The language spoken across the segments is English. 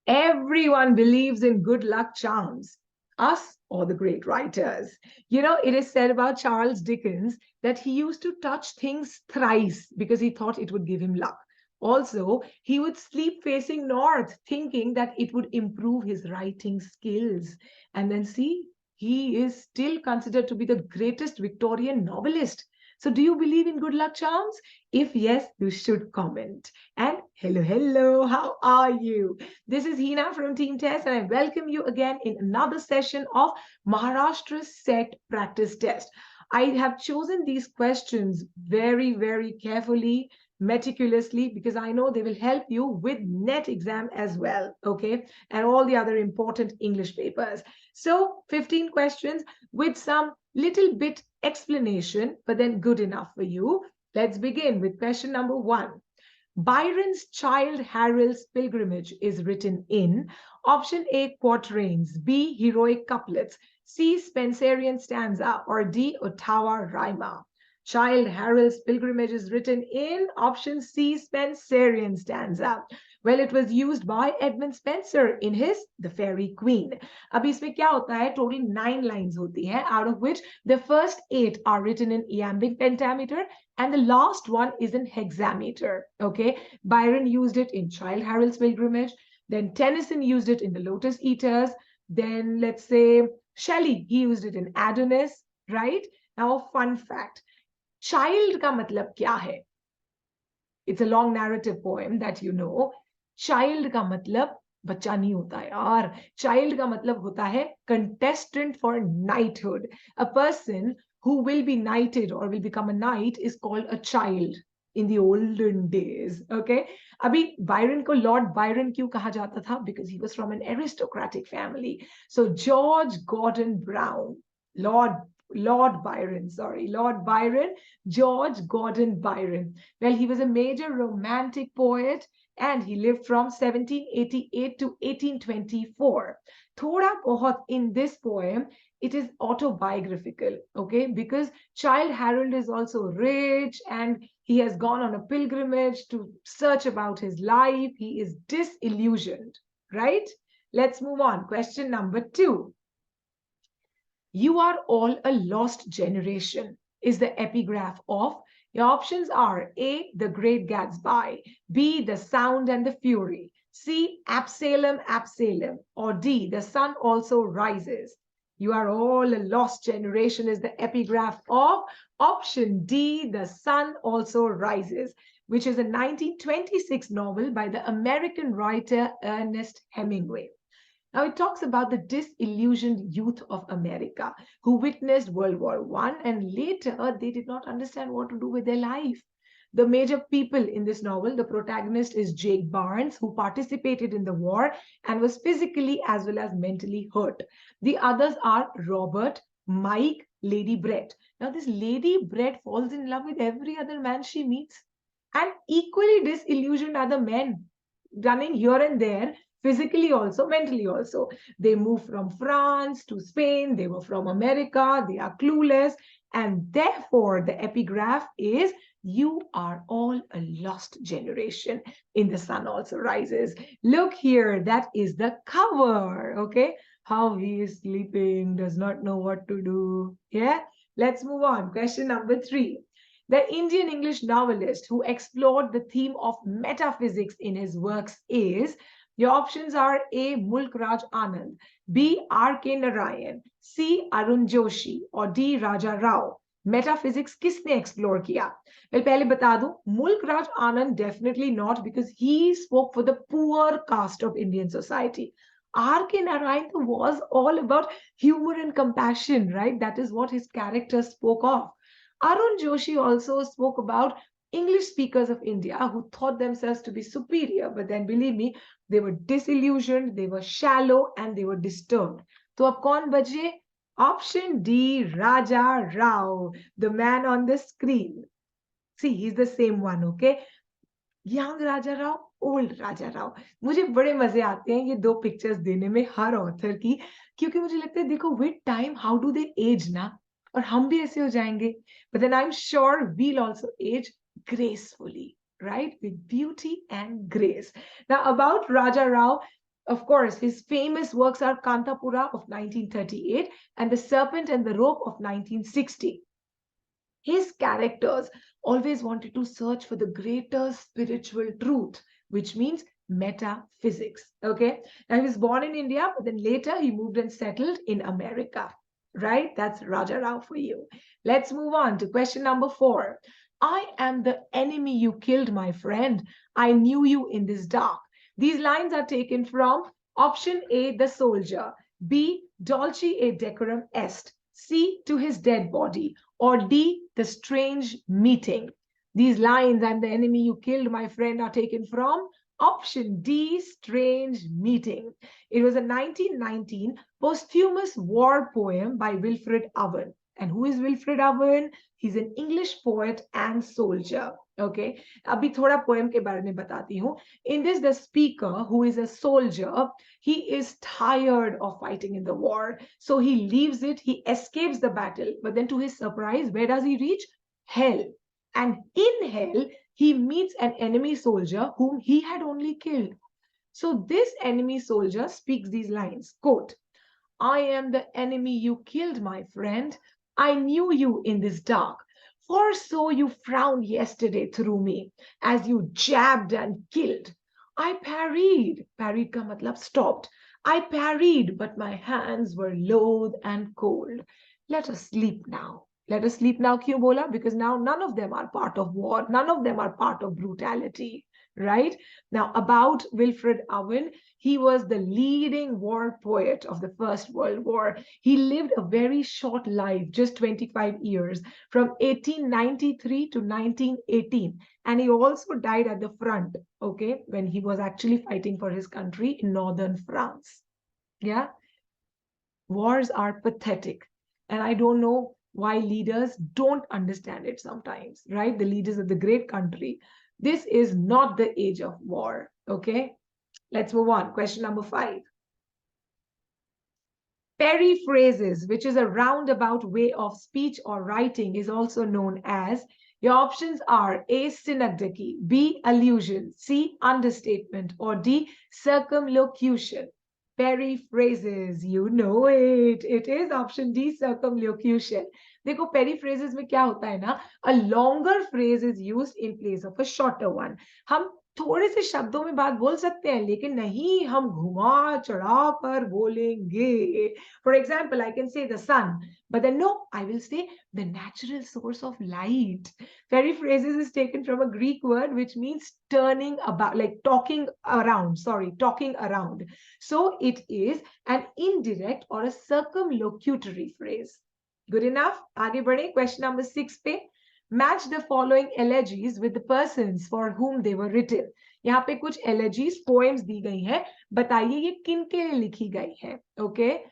Everyone believes in good luck charms, us or the great writers. You know, it is said about Charles Dickens that he used to touch things thrice because he thought it would give him luck. Also, he would sleep facing north, thinking that it would improve his writing skills. And then, see, he is still considered to be the greatest Victorian novelist. So, do you believe in good luck charms? If yes, you should comment. And hello, hello, how are you? This is Heena from Team TES, and I welcome you again in another session of Maharashtra's Set Practice Test. I have chosen these questions very, very carefully, meticulously, because I know they will help you with NET exam as well, okay, and all the other important English papers. So, 15 questions with some little bit explanation, but then good enough for you. Let's begin with question number 1. Byron's Childe Harold's Pilgrimage is written in option A, quatrains, B, heroic couplets, C, Spenserian stanza, or D, Ottawa rima. Childe Harold's Pilgrimage is written in option C, Spenserian stanza. Well, it was used by Edmund Spenser in his The Fairy Queen. अब इसमें क्या होता है? Total 9 lines होती हैं, out of which the first 8 are written in iambic pentameter and the last one is in hexameter. Okay, Byron used it in Childe Harold's Pilgrimage. Then Tennyson used it in The Lotus Eaters. Then let's say Shelley, he used it in Adonis, right? Now, fun fact. Child का मतलब क्या है? It's a long narrative poem that you know. Child का मतलब बच्चा नहीं होता यार. Child का मतलब होता है contestant for knighthood. A person who will be knighted or will become a knight is called a child in the olden days. Okay. अभी Byron को Lord Byron क्यों कहा जाता था? Because he was from an aristocratic family. So George Gordon Brown, Lord Byron, George Gordon Byron. Well, he was a major romantic poet and he lived from 1788 to 1824. Thoda bahut in this poem, it is autobiographical, okay? Because Childe Harold is also rich and he has gone on a pilgrimage to search about his life. He is disillusioned, right? Let's move on. Question number 2. You are all a lost generation is the epigraph of. Your options are A, The Great Gatsby, B, The Sound and the Fury, C, Absalom, Absalom, or D, The Sun Also Rises. You are all a lost generation is the epigraph of option D, The Sun Also Rises, which is a 1926 novel by the American writer Ernest Hemingway. Now, it talks about the disillusioned youth of America who witnessed World War I and later they did not understand what to do with their life. The major people in this novel, the protagonist is Jake Barnes, who participated in the war and was physically as well as mentally hurt. The others are Robert, Mike, Lady Brett. Now, this Lady Brett falls in love with every other man she meets, and equally disillusioned are the men running here and there, physically also, mentally also. They moved from France to Spain, they were from America, they are clueless, and therefore the epigraph is you are all a lost generation. In the Sun Also Rises. Look here, that is the cover, okay? How he is sleeping, does not know what to do. Yeah, let's move on. Question number 3. The Indian English novelist who explored the theme of metaphysics in his works is. Your options are A, Mulk Raj Anand, B, R.K. Narayan, C, Arun Joshi, or D, Raja Rao. Metaphysics किसने explore किया? Well, पहले बता दूं, Mulk Raj Anand definitely not because he spoke for the poor caste of Indian society. R.K. Narayan was all about humor and compassion, right? That is what his character spoke of. Arun Joshi also spoke about English speakers of India who thought themselves to be superior, but then believe me, they were disillusioned, they were shallow, and they were disturbed. So, ab kaun bache? Option D, Raja Rao, the man on the screen. See, he's the same one, okay? Young Raja Rao, old Raja Rao. मुझे बड़े मजे आते हैं ये दो pictures देने में हर author की, क्योंकि मुझे लगता है देखो with time how do they age ना, और हम भी ऐसे हो जाएंगे. But then I'm sure we'll also age gracefully, right? With beauty and grace. Now, about Raja Rao, Of course, his famous works are Kantapura of 1938 and The Serpent and the Rope of 1960. His characters always wanted to search for the greater spiritual truth, which means metaphysics. Okay. Now, he was born in India, but then later he moved and settled in America. Right? That's Raja Rao for you. Let's move on to question number 4. I am the enemy you killed, my friend. I knew you in this dark. These lines are taken from option A, The Soldier, B, Dolce et Decorum Est, C, To His Dead Body, or D, The Strange Meeting. These lines, I'm the enemy you killed, my friend, are taken from option D, Strange Meeting. It was a 1919 posthumous war poem by Wilfred Owen. And who is Wilfred Owen? He's an English poet and soldier. Okay. अभी थोड़ा poem के बारे में बताती हूँ. In this, the speaker, who is a soldier, he is tired of fighting in the war. So he leaves it, he escapes the battle. But then to his surprise, where does he reach? Hell. And in hell, he meets an enemy soldier whom he had only killed. So this enemy soldier speaks these lines, quote, I am the enemy you killed, my friend. I knew you in this dark. For so you frowned yesterday through me, as you jabbed and killed. I parried. Parried ka matlab stopped. I parried, but my hands were loath and cold. Let us sleep now. Let us sleep now. Kyun bola? Because now none of them are part of war. None of them are part of brutality. Right? Now, about Wilfred Owen, he was the leading war poet of the First World War. He lived a very short life, just 25 years, from 1893 to 1918. And he also died at the front, okay, when he was actually fighting for his country in northern France. Yeah? Wars are pathetic. And I don't know why leaders don't understand it sometimes, right? The leaders of the great country. This is not the age of war, okay? Let's move on. Question number 5. Periphrasis, which is a roundabout way of speech or writing, is also known as, your options are A, synecdoche, B, allusion, C, understatement, or D, circumlocution. Periphrasis, you know it. It is option D, circumlocution. देखो periphrasis में क्या होता है ना, a longer phrase is used in place of a shorter one. हम थोड़े से शब्दों में बात बोल सकते हैं, लेकिन नहीं हम घुमा चढ़ा कर बोलेंगे. For example, I can say the sun, but then no, I will say the natural source of light. Periphrasis is taken from a Greek word which means turning about, like talking around, talking around. So it is an indirect or a circumlocutory phrase. Good enough? आगे बढ़े. Question number 6 पे. Match the following elegies with the persons for whom they were written. यहाँ पे कुछ elegies, poems दी गई हैं. बताइए ये किन के लिए लिखी गई हैं. Okay?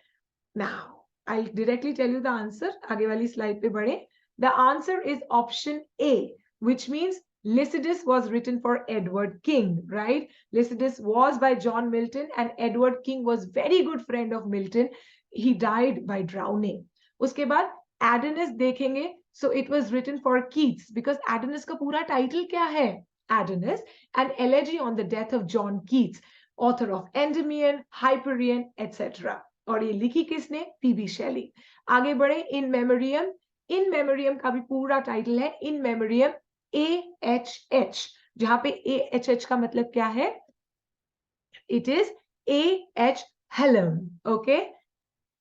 Now, I'll directly tell you the answer. आगे वाली slide पे बढ़े. The answer is option A, which means Lycidas was written for Edward King, right? Lycidas was by John Milton and Edward King was very good friend of Milton. He died by drowning. उसके बाद Adonis देखेंगे. So it was written for Keats because Adonis का पूरा title क्या है? Adonis, an elegy on the death of John Keats, author of Endymion, Hyperion, etc. और ये लिखी किसने? PB Shelley. आगे बढ़े. In Memoriam. In Memoriam का भी पूरा टाइटल है In Memoriam AHH, जहां पे AHH का मतलब क्या है? It is A.H. Hallam. Okay?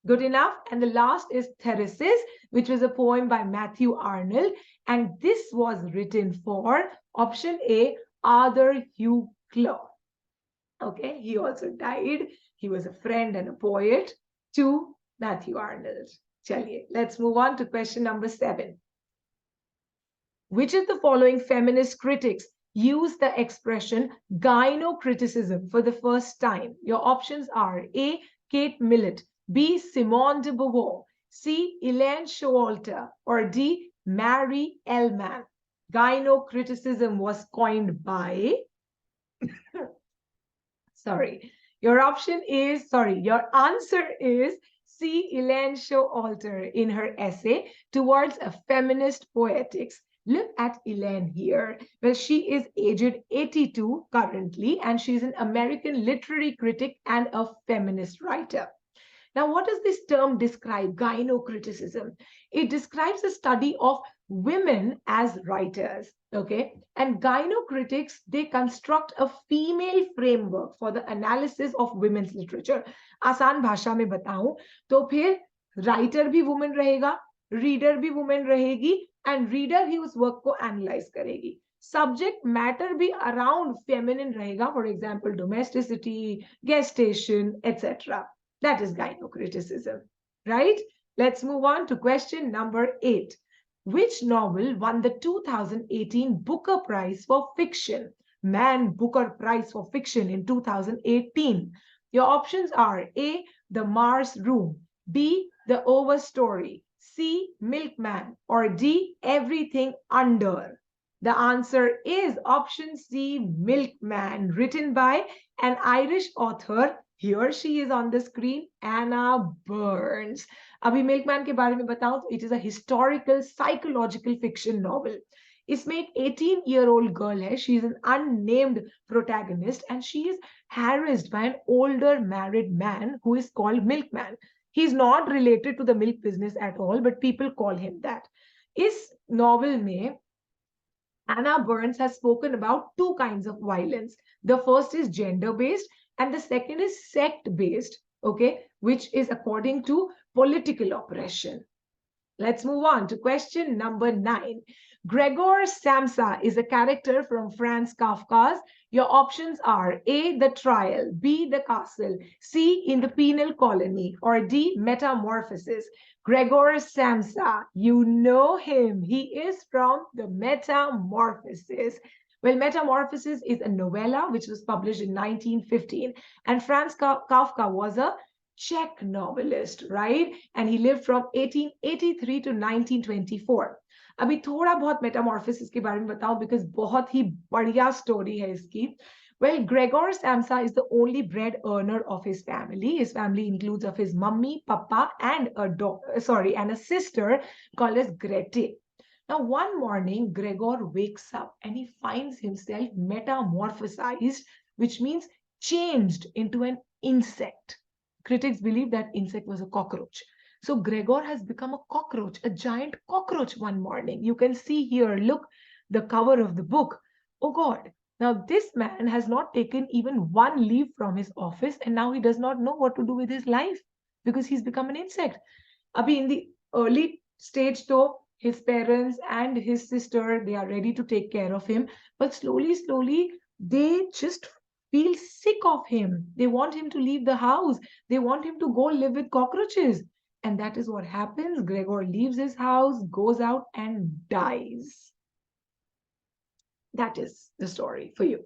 Good enough. And the last is Theresis, which was a poem by Matthew Arnold. And this was written for option A, Arthur Hugh Clough. Okay, he also died. He was a friend and a poet to Matthew Arnold. Chaliye, let's move on to question number 7. Which of the following feminist critics used the expression gynocriticism for the first time? Your options are A, Kate Millett, B, Simone de Beauvoir, C, Elaine Showalter, or D, Mary Ellman. Gynocriticism was coined by your answer is C, Elaine Showalter in her essay Towards a Feminist Poetics. Look at Elaine here. Well, she is aged 82 currently, and she's an American literary critic and a feminist writer. Now, what does this term describe? Gynocriticism. It describes the study of women as writers. Okay. And gynocritics, they construct a female framework for the analysis of women's literature. आसान भाषा में बताऊं तो फिर writer भी women रहेगा, reader भी women रहेगी, एंड रीडर ही उस वर्क को एनालाइज करेगी. सब्जेक्ट मैटर भी अराउंड फेमिनिन रहेगा, for example domesticity, gestation, etc. That is gynocriticism, right? Let's move on to question number 8. Which novel won the 2018 Booker Prize for Fiction? Man Booker Prize for Fiction in 2018. Your options are A, The Mars Room, B, The Overstory, C, Milkman, or D, Everything Under. The answer is option C, Milkman, written by an Irish author. Here she is on the screen, Anna Burns. अभी milkman के बारे में बताऊं तो it is a historical psychological fiction novel. इसमें एक 18-year-old girl है. She is an unnamed protagonist and she is harassed by an older married man who is called Milkman. He is not related to the milk business at all, but people call him that. इस novel में Anna Burns has spoken about two kinds of violence. The first is gender-based and the second is sect-based, okay, which is according to political oppression. Let's move on to question number 9. Gregor Samsa is a character from Franz Kafka's. Your options are A, The Trial, B, The Castle, C, In the Penal Colony, or D, Metamorphosis. Gregor Samsa, you know him. He is from the Metamorphosis. Well, Metamorphosis is a novella which was published in 1915, and Franz Kafka was a Czech novelist, right? And he lived from 1883 to 1924. अभी थोड़ा बहुत Metamorphosis के बारे में बताऊं because बहुत ही बढ़िया story है इसकी. Well, Gregor Samsa is the only bread earner of his family. His family includes of his mummy, papa, and a sister called as Grete. Now, one morning, Gregor wakes up and he finds himself metamorphosized, which means changed into an insect. Critics believe that insect was a cockroach. So Gregor has become a cockroach, a giant cockroach one morning. You can see here, look, the cover of the book. Oh God. Now this man has not taken even one leave from his office and now he does not know what to do with his life because he's become an insect. Abhi in the early stage though, his parents and his sister, they are ready to take care of him. But slowly, they just feel sick of him. They want him to leave the house. They want him to go live with cockroaches. And that is what happens. Gregor leaves his house, goes out and dies. That is the story for you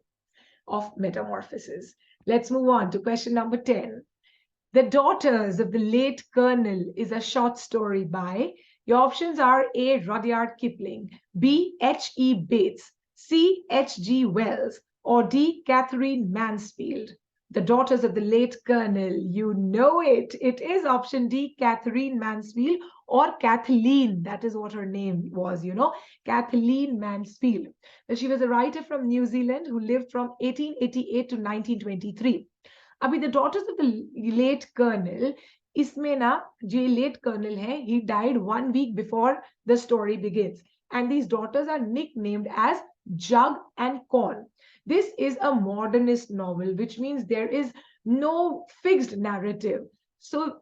of Metamorphosis. Let's move on to question number 10. The Daughters of the Late Colonel is a short story by, your options are A, Rudyard Kipling, B, H.E. Bates, C, H.G. Wells, or D, Catherine Mansfield. The Daughters of the Late Colonel, you know it. It is option D, Catherine Mansfield, or Kathleen. That is what her name was, Kathleen Mansfield. She was a writer from New Zealand who lived from 1888 to 1923. अभी the Daughters of the Late Colonel, इसमें ना जो late colonel है, he died 1 week before the story begins, and these daughters are nicknamed as Jug and Corn. This is a modernist novel, which means there is no fixed narrative. So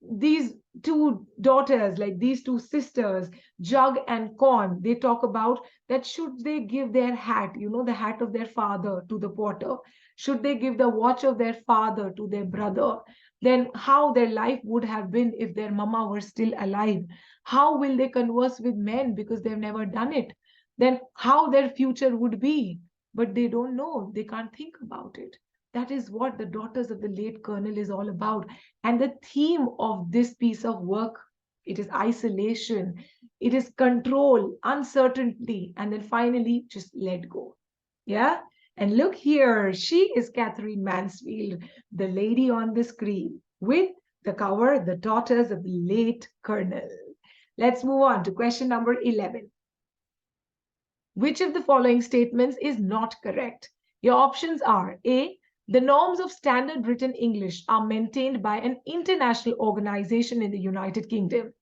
these two daughters, like these two sisters, Jug and Corn, they talk about that should they give their hat, the hat of their father to the potter? Should they give the watch of their father to their brother? Then how their life would have been if their mama were still alive? How will they converse with men because they've never done it? Then how their future would be? But they don't know. They can't think about it. That is what the Daughters of the Late Colonel is all about. And the theme of this piece of work, it is isolation, it is control, uncertainty, and then finally just let go. Yeah? And look here, she is Catherine Mansfield, the lady on the screen with the cover, The Daughters of the Late Colonel. Let's move on to question number 11. Which of the following statements is not correct? Your options are A. The norms of standard written English are maintained by an international organization in the United Kingdom.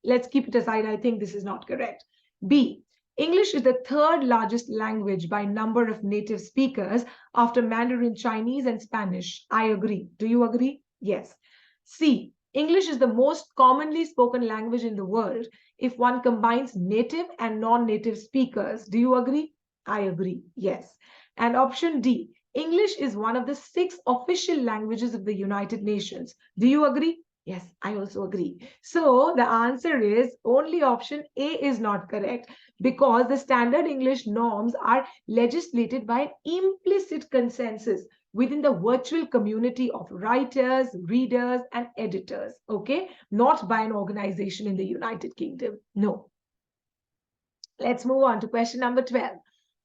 Let's keep it aside. I think this is not correct. B. English is the third largest language by number of native speakers after Mandarin Chinese and Spanish. I agree. Do you agree? Yes. C. English is the most commonly spoken language in the world if one combines native and non-native speakers. Do you agree? I agree. Yes. And option D. English is one of the 6 official languages of the United Nations. Do you agree? Yes, I also agree. So the answer is only option A is not correct because the standard English norms are legislated by an implicit consensus within the virtual community of writers, readers, and editors, okay? Not by an organization in the United Kingdom. No. Let's move on to question number 12.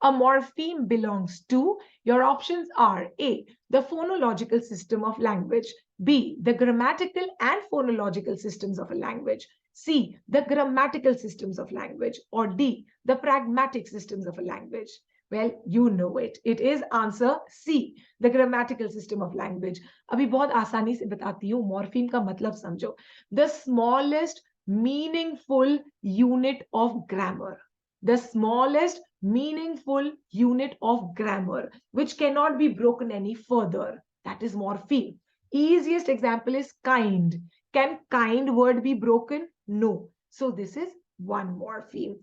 A morpheme belongs to, your options are A, the phonological system of language, B, the grammatical and phonological systems of a language, C, the grammatical systems of language, or D, the pragmatic systems of a language. Well, you know it. It is answer C, the grammatical system of language. अभी बहुत आसानी से बताती हूँ morpheme का मतलब समझो. The smallest meaningful unit of grammar. The smallest meaningful unit of grammar, which cannot be broken any further. That is morpheme. Easiest example is kind. Can kind word be broken? No. So this is one morpheme.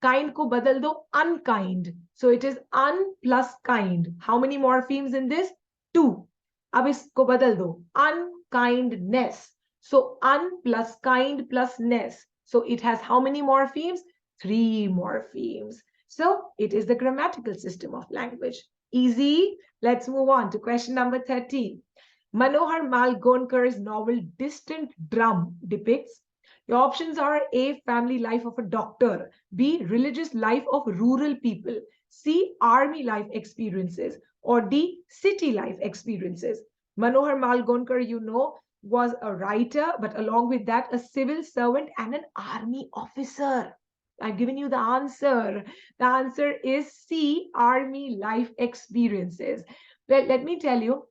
Kind ko badal do unkind. So it is un plus kind. How many morphemes in this? 2. Ab isko badal do unkindness. So un plus kind plus ness. So it has how many morphemes? 3 morphemes. So it is the grammatical system of language. Easy. Let's move on to question number 13. Manohar Malgonkar's novel Distant Drum depicts. Your options are A, family life of a doctor, B, religious life of rural people, C, army life experiences, or D, city life experiences. Manohar Malgonkar, you know, was a writer, but along with that, a civil servant and an army officer. I've given you the answer. The answer is C, army life experiences. Well, let me tell you,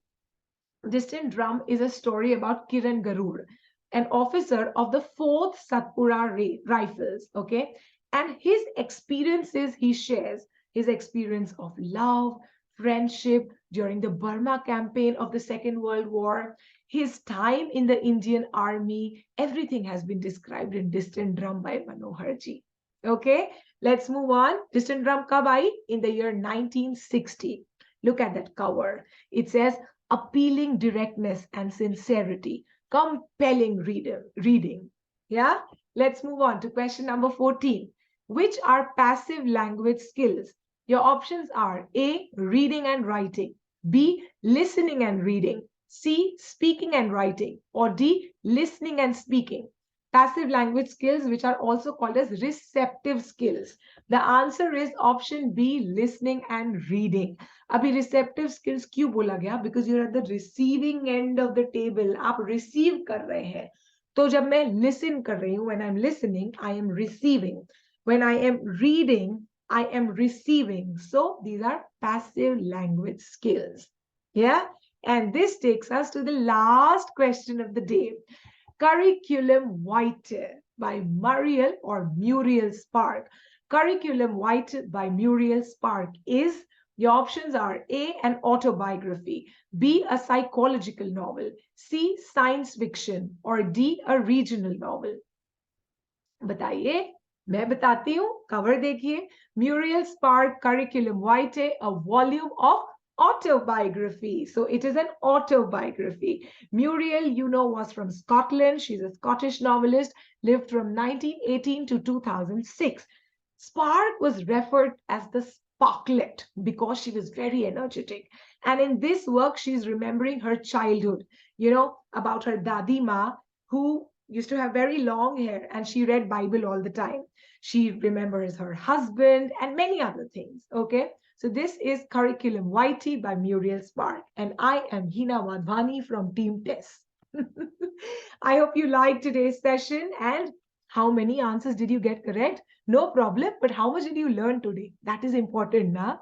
Distant Drum is a story about Kiran Garur, an officer of the 4th Satpura Rifles, okay? And his experiences he shares, his experience of love, friendship during the Burma campaign of the Second World War, his time in the Indian Army, everything has been described in Distant Drum by Manohar ji. Okay, let's move on. Distant Drum kab aayi? In the year 1960. Look at that cover. It says appealing directness and sincerity, compelling reading. Yeah, let's move on to question number 14. Which are passive language skills? Your options are A, reading and writing, B, listening and reading, C, speaking and writing, or D, listening and speaking. Passive language skills, which are also called as receptive skills. The answer is option B, listening and reading. अभी receptive skills क्यों बोला गया? Because you're at the receiving end of the table. आप receive कर रहे हैं. तो जब मैं listen कर रही हूँ, when I'm listening, I am receiving. When I am reading, I am receiving. So these are passive language skills. Yeah? And this takes us to the last question of the day. Curriculum Vitae by Muriel or Muriel Spark. Curriculum Vitae by Muriel Spark is, your options are A, an autobiography, B, a psychological novel, C, science fiction, or D, a regional novel. बताइए, मैं बताती हूँ, cover देखिए. Muriel Spark Curriculum Vitae, a volume of autobiography. So it is an autobiography. Muriel, you know, was from Scotland. She's a Scottish novelist, lived from 1918 to 2006. Spark was referred as the Sparklet because she was very energetic. And in this work, she's remembering her childhood, you know, about her Dadi Ma, who used to have very long hair and she read Bible all the time. She remembers her husband and many other things. Okay. So this is Curriculum Vitae by Muriel Spark. And I am Heena Wadhwani from Team TES. I hope you liked today's session and How many answers did you get correct? No problem, but how much did you learn today? That is important, na?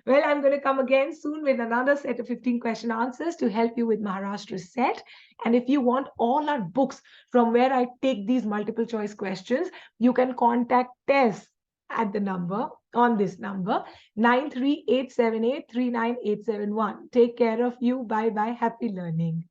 Well, I'm going to come again soon with another set of 15 question answers to help you with Maharashtra set. And if you want all our books from where I take these multiple choice questions, you can contact TES at the number, on this number, 93878 39871. Take care of you. Bye bye. Happy learning.